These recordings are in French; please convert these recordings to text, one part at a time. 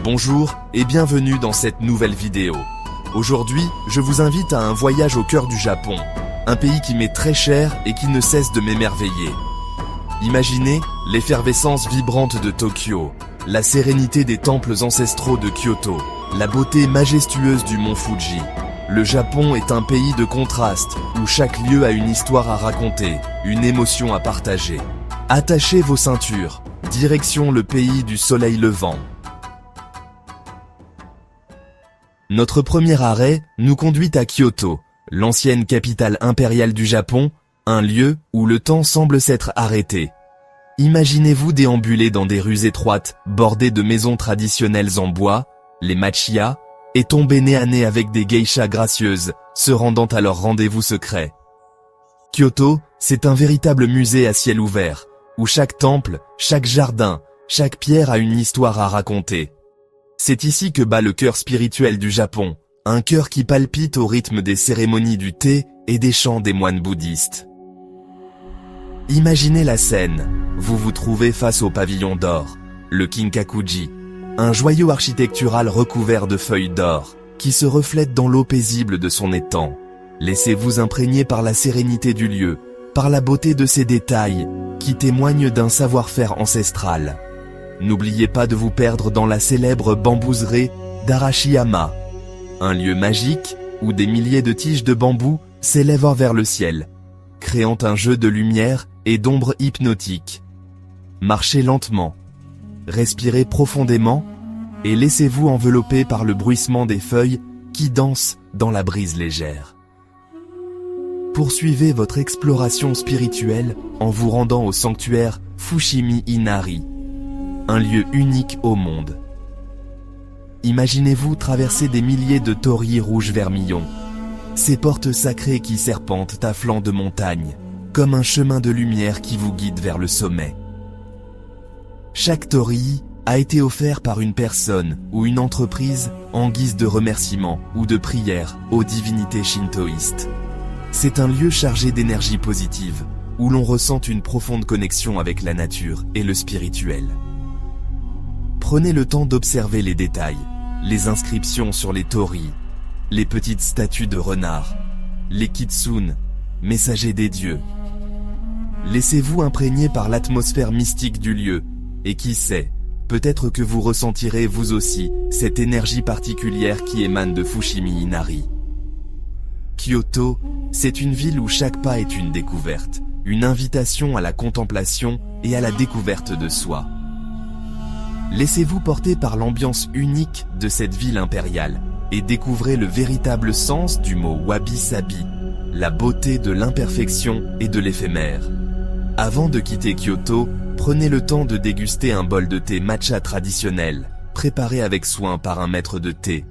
Bonjour et bienvenue dans cette nouvelle vidéo. Aujourd'hui, je vous invite à un voyage au cœur du Japon, un pays qui m'est très cher et qui ne cesse de m'émerveiller. Imaginez l'effervescence vibrante de Tokyo, la sérénité des temples ancestraux de Kyoto, la beauté majestueuse du mont Fuji. Le Japon est un pays de contrastes, où chaque lieu a une histoire à raconter, une émotion à partager. Attachez vos ceintures, direction le pays du soleil levant. Notre premier arrêt nous conduit à Kyoto, l'ancienne capitale impériale du Japon, un lieu où le temps semble s'être arrêté. Imaginez-vous déambuler dans des rues étroites, bordées de maisons traditionnelles en bois, les machiya, et tomber nez à nez avec des geishas gracieuses, se rendant à leur rendez-vous secret. Kyoto, c'est un véritable musée à ciel ouvert, où chaque temple, chaque jardin, chaque pierre a une histoire à raconter. C'est ici que bat le cœur spirituel du Japon, un cœur qui palpite au rythme des cérémonies du thé et des chants des moines bouddhistes. Imaginez la scène, vous vous trouvez face au pavillon d'or, le Kinkakuji, un joyau architectural recouvert de feuilles d'or, qui se reflète dans l'eau paisible de son étang. Laissez-vous imprégner par la sérénité du lieu, par la beauté de ses détails, qui témoignent d'un savoir-faire ancestral. N'oubliez pas de vous perdre dans la célèbre bambouserie d'Arashiyama, un lieu magique où des milliers de tiges de bambou s'élèvent vers le ciel, créant un jeu de lumière et d'ombre hypnotique. Marchez lentement, respirez profondément et laissez-vous envelopper par le bruissement des feuilles qui dansent dans la brise légère. Poursuivez votre exploration spirituelle en vous rendant au sanctuaire Fushimi Inari, un lieu unique au monde. Imaginez-vous traverser des milliers de torii rouges vermillons, ces portes sacrées qui serpentent à flanc de montagne, comme un chemin de lumière qui vous guide vers le sommet. Chaque torii a été offert par une personne ou une entreprise en guise de remerciement ou de prière aux divinités shintoïstes. C'est un lieu chargé d'énergie positive, où l'on ressent une profonde connexion avec la nature et le spirituel. Prenez le temps d'observer les détails, les inscriptions sur les torii, les petites statues de renards, les kitsune, messagers des dieux. Laissez-vous imprégner par l'atmosphère mystique du lieu, et qui sait, peut-être que vous ressentirez vous aussi cette énergie particulière qui émane de Fushimi Inari. Kyoto, c'est une ville où chaque pas est une découverte, une invitation à la contemplation et à la découverte de soi. Laissez-vous porter par l'ambiance unique de cette ville impériale et découvrez le véritable sens du mot wabi-sabi, la beauté de l'imperfection et de l'éphémère. Avant de quitter Kyoto, prenez le temps de déguster un bol de thé matcha traditionnel, préparé avec soin par un maître de thé.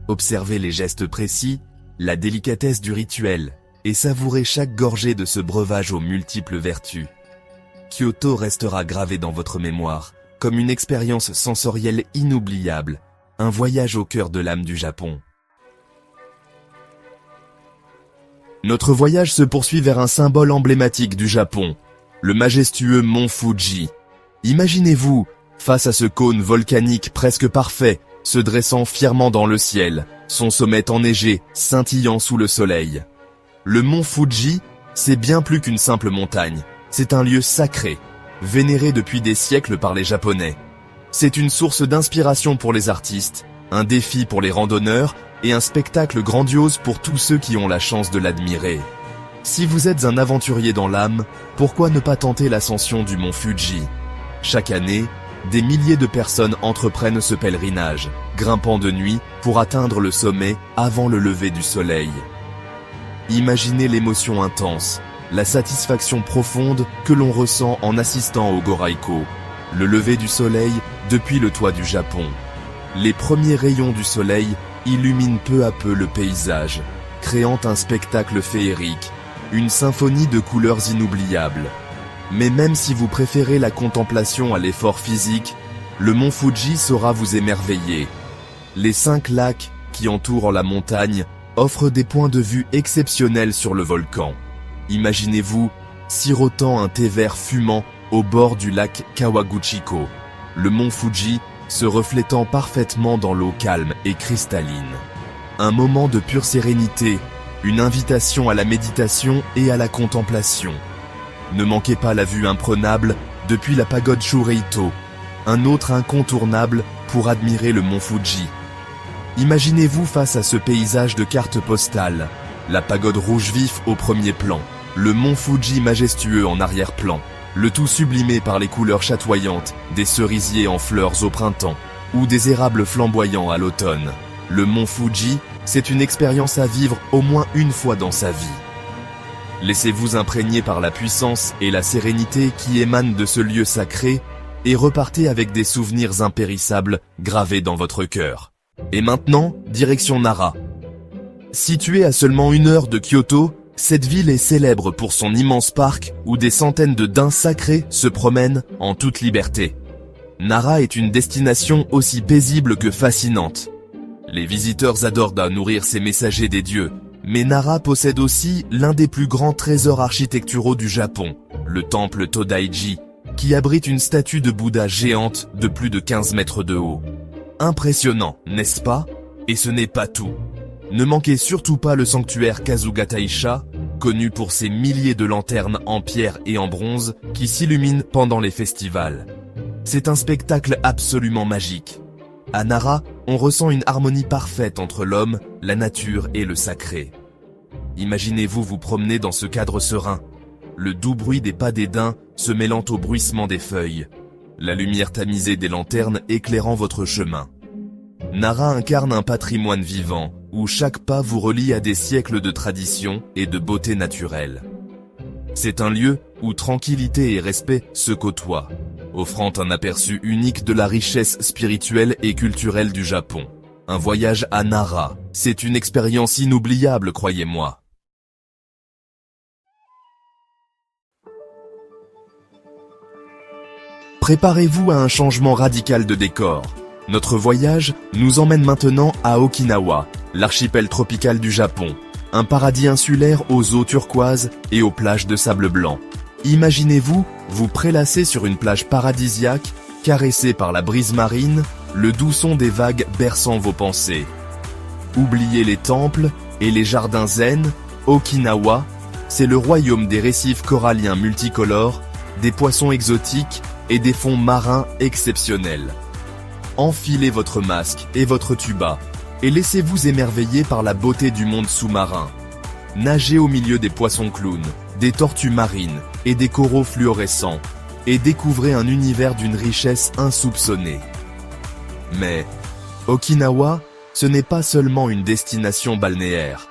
Observez les gestes précis, la délicatesse du rituel, et savourez chaque gorgée de ce breuvage aux multiples vertus. Kyoto restera gravé dans votre mémoire, comme une expérience sensorielle inoubliable, un voyage au cœur de l'âme du Japon. Notre voyage se poursuit vers un symbole emblématique du Japon, le majestueux mont Fuji. Imaginez-vous, face à ce cône volcanique presque parfait, se dressant fièrement dans le ciel, son sommet enneigé, scintillant sous le soleil. Le mont Fuji, c'est bien plus qu'une simple montagne, c'est un lieu sacré, vénéré depuis des siècles par les Japonais. C'est une source d'inspiration pour les artistes, un défi pour les randonneurs et un spectacle grandiose pour tous ceux qui ont la chance de l'admirer. Si vous êtes un aventurier dans l'âme, pourquoi ne pas tenter l'ascension du mont Fuji? Chaque année, des milliers de personnes entreprennent ce pèlerinage, grimpant de nuit pour atteindre le sommet avant le lever du soleil. Imaginez l'émotion intense, la satisfaction profonde que l'on ressent en assistant au Goraiko, le lever du soleil depuis le toit du Japon. Les premiers rayons du soleil illuminent peu à peu le paysage, créant un spectacle féerique, une symphonie de couleurs inoubliables. Mais même si vous préférez la contemplation à l'effort physique, le mont Fuji saura vous émerveiller. Les 5 lacs qui entourent la montagne offrent des points de vue exceptionnels sur le volcan. Imaginez-vous sirotant un thé vert fumant au bord du lac Kawaguchiko. Le mont Fuji se reflétant parfaitement dans l'eau calme et cristalline. Un moment de pure sérénité, une invitation à la méditation et à la contemplation. Ne manquez pas la vue imprenable depuis la pagode Shureito, un autre incontournable pour admirer le mont Fuji. Imaginez-vous face à ce paysage de carte postale, la pagode rouge vif au premier plan, le mont Fuji majestueux en arrière-plan, le tout sublimé par les couleurs chatoyantes des cerisiers en fleurs au printemps ou des érables flamboyants à l'automne. Le mont Fuji, c'est une expérience à vivre au moins une fois dans sa vie. Laissez-vous imprégner par la puissance et la sérénité qui émanent de ce lieu sacré et repartez avec des souvenirs impérissables gravés dans votre cœur. Et maintenant, direction Nara. Située à seulement 1 heure de Kyoto, cette ville est célèbre pour son immense parc où des centaines de daims sacrés se promènent en toute liberté. Nara est une destination aussi paisible que fascinante. Les visiteurs adorent à nourrir ces messagers des dieux, mais Nara possède aussi l'un des plus grands trésors architecturaux du Japon, le temple Todaiji, qui abrite une statue de Bouddha géante de plus de 15 mètres de haut. Impressionnant, n'est-ce pas? Et ce n'est pas tout. Ne manquez surtout pas le sanctuaire Kasuga Taisha, connu pour ses milliers de lanternes en pierre et en bronze qui s'illuminent pendant les festivals. C'est un spectacle absolument magique. À Nara, on ressent une harmonie parfaite entre l'homme, la nature et le sacré. Imaginez-vous vous promener dans ce cadre serein, le doux bruit des pas des daims se mêlant au bruissement des feuilles, la lumière tamisée des lanternes éclairant votre chemin. Nara incarne un patrimoine vivant, où chaque pas vous relie à des siècles de tradition et de beauté naturelle. C'est un lieu où tranquillité et respect se côtoient, offrant un aperçu unique de la richesse spirituelle et culturelle du Japon. Un voyage à Nara, c'est une expérience inoubliable, croyez-moi. Préparez-vous à un changement radical de décor. Notre voyage nous emmène maintenant à Okinawa, l'archipel tropical du Japon, un paradis insulaire aux eaux turquoises et aux plages de sable blanc. Imaginez-vous vous prélasser sur une plage paradisiaque, caressée par la brise marine, le doux son des vagues berçant vos pensées. Oubliez les temples et les jardins zen, Okinawa, c'est le royaume des récifs coralliens multicolores, des poissons exotiques et des fonds marins exceptionnels. Enfilez votre masque et votre tuba, et laissez-vous émerveiller par la beauté du monde sous-marin. Nagez au milieu des poissons clowns, des tortues marines et des coraux fluorescents, et découvrez un univers d'une richesse insoupçonnée. Mais Okinawa, ce n'est pas seulement une destination balnéaire.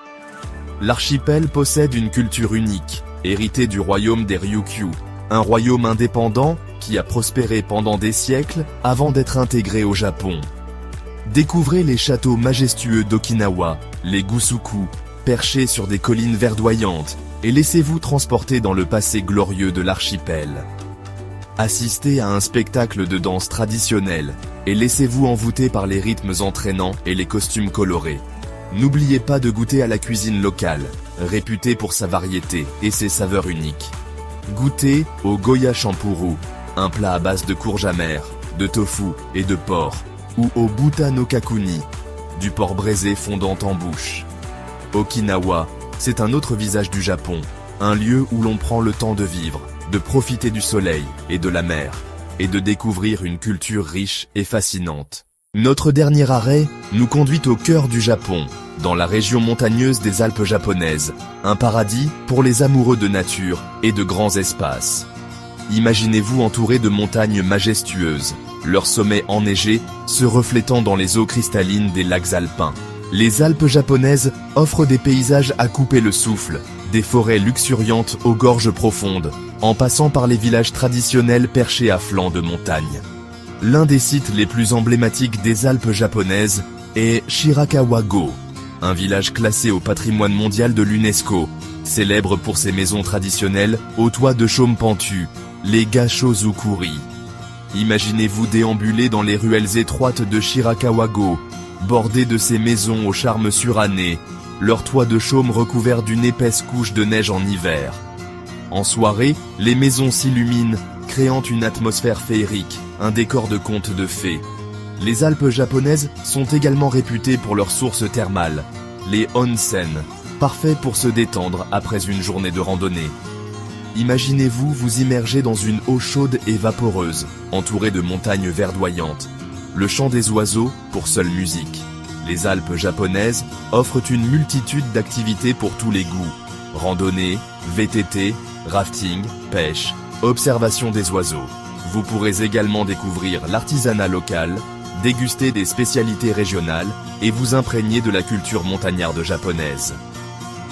L'archipel possède une culture unique, héritée du royaume des Ryukyu, un royaume indépendant qui a prospéré pendant des siècles avant d'être intégré au Japon. Découvrez les châteaux majestueux d'Okinawa, les Gusuku, perchés sur des collines verdoyantes, et laissez-vous transporter dans le passé glorieux de l'archipel. Assistez à un spectacle de danse traditionnelle, et laissez-vous envoûter par les rythmes entraînants et les costumes colorés. N'oubliez pas de goûter à la cuisine locale, réputée pour sa variété et ses saveurs uniques. Goûtez au Goya Champuru, un plat à base de courge amère, de tofu et de porc, ou au Buta no Kakuni, du porc braisé fondant en bouche. Okinawa, c'est un autre visage du Japon, un lieu où l'on prend le temps de vivre, de profiter du soleil et de la mer, et de découvrir une culture riche et fascinante. Notre dernier arrêt nous conduit au cœur du Japon, dans la région montagneuse des Alpes japonaises, un paradis pour les amoureux de nature et de grands espaces. Imaginez-vous entouré de montagnes majestueuses, leurs sommets enneigés se reflétant dans les eaux cristallines des lacs alpins. Les Alpes japonaises offrent des paysages à couper le souffle, des forêts luxuriantes aux gorges profondes, en passant par les villages traditionnels perchés à flanc de montagne. L'un des sites les plus emblématiques des Alpes japonaises est Shirakawa-go, un village classé au patrimoine mondial de l'UNESCO, célèbre pour ses maisons traditionnelles aux toits de chaume pentu, les Gashozukuri. Imaginez-vous déambuler dans les ruelles étroites de Shirakawa-go, bordées de ces maisons au charme suranné, leurs toits de chaume recouverts d'une épaisse couche de neige en hiver. En soirée, les maisons s'illuminent, créant une atmosphère féerique, un décor de conte de fées. Les Alpes japonaises sont également réputées pour leurs sources thermales, les onsen, parfaits pour se détendre après une journée de randonnée. Imaginez-vous vous immerger dans une eau chaude et vaporeuse, entourée de montagnes verdoyantes. Le chant des oiseaux pour seule musique. Les Alpes japonaises offrent une multitude d'activités pour tous les goûts. Randonnée, VTT, rafting, pêche, observation des oiseaux. Vous pourrez également découvrir l'artisanat local, déguster des spécialités régionales et vous imprégner de la culture montagnarde japonaise.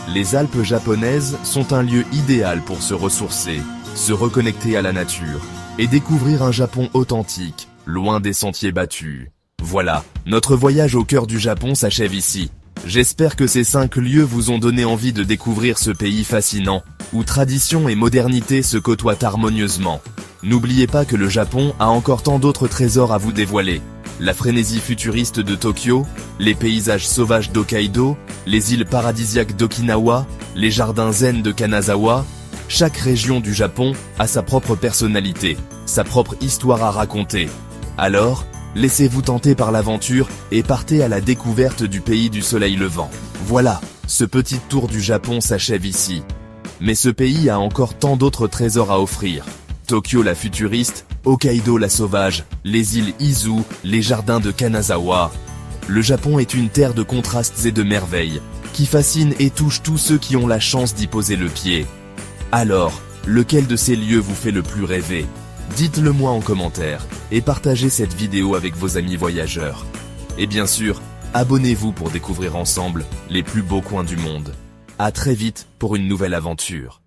Les Alpes japonaises sont un lieu idéal pour se ressourcer, se reconnecter à la nature et découvrir un Japon authentique, loin des sentiers battus. Voilà, notre voyage au cœur du Japon s'achève ici. J'espère que ces 5 lieux vous ont donné envie de découvrir ce pays fascinant, où tradition et modernité se côtoient harmonieusement. N'oubliez pas que le Japon a encore tant d'autres trésors à vous dévoiler. La frénésie futuriste de Tokyo, les paysages sauvages d'Hokkaido, les îles paradisiaques d'Okinawa, les jardins zen de Kanazawa. Chaque région du Japon a sa propre personnalité, sa propre histoire à raconter. Alors, laissez-vous tenter par l'aventure et partez à la découverte du pays du soleil levant. Voilà, ce petit tour du Japon s'achève ici. Mais ce pays a encore tant d'autres trésors à offrir. Tokyo la futuriste, Hokkaido la sauvage, les îles Izu, les jardins de Kanazawa. Le Japon est une terre de contrastes et de merveilles, qui fascine et touche tous ceux qui ont la chance d'y poser le pied. Alors, lequel de ces lieux vous fait le plus rêver? Dites-le moi en commentaire et partagez cette vidéo avec vos amis voyageurs. Et bien sûr, abonnez-vous pour découvrir ensemble les plus beaux coins du monde. À très vite pour une nouvelle aventure.